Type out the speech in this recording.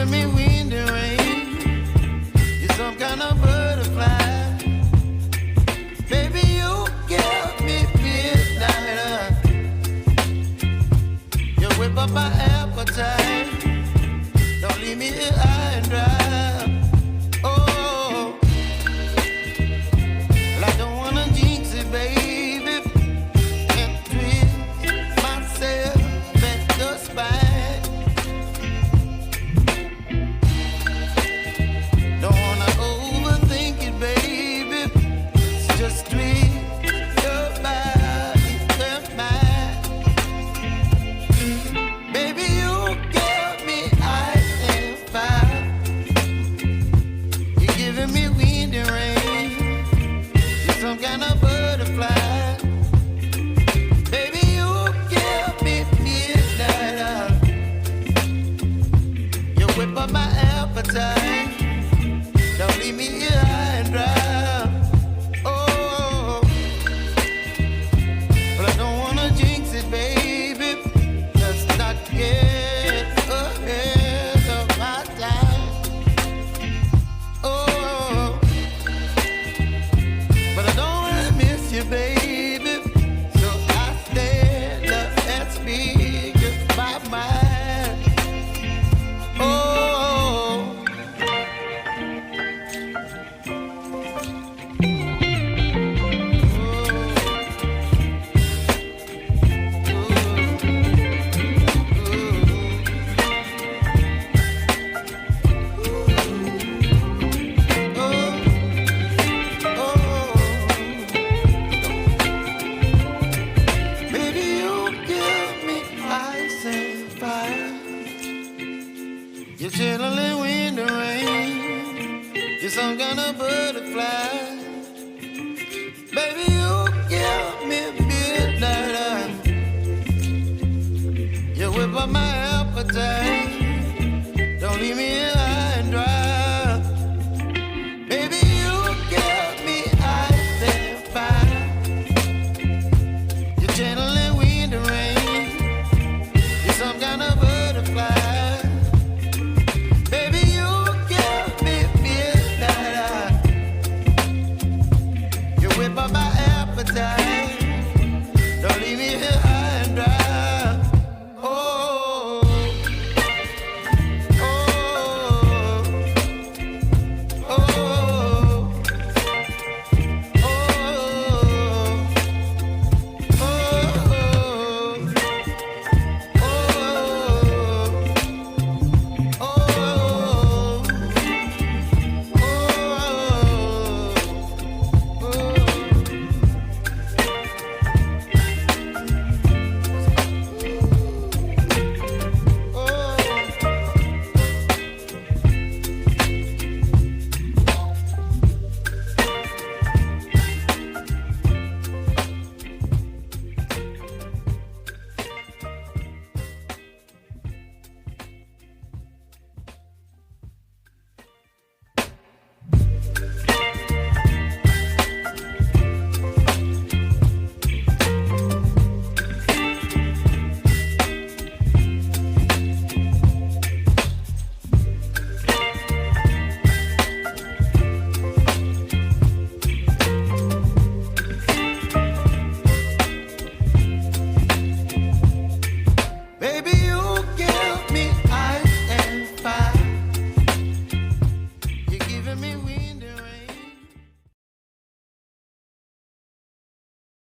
giving me wind and rain. You're some kind of butterfly. Baby, you give me midnight. You whip up my appetite. Don't leave me here high and dry. Oh, well, I don't wanna jinx it, baby, and twist myself at the spine. Don't wanna overthink it, baby. It's just twist your body and mine. Baby, you give me ice and fire. You're giving me wind and rain. You're some kind of butterfly. Baby, you give me midnight. You whip up my appetite. Don't leave me here high and dry. Oh, but I don't wanna jinx it, baby. Let's not get ahead of my time. Oh, but I don't wanna miss you, baby. So I stand up and speak my mind. Oh. Baby, you give me ice and fire. You're chilling wind and rain. You're some kind of butterfly. Baby, you give me midnight. You whip up my appetite.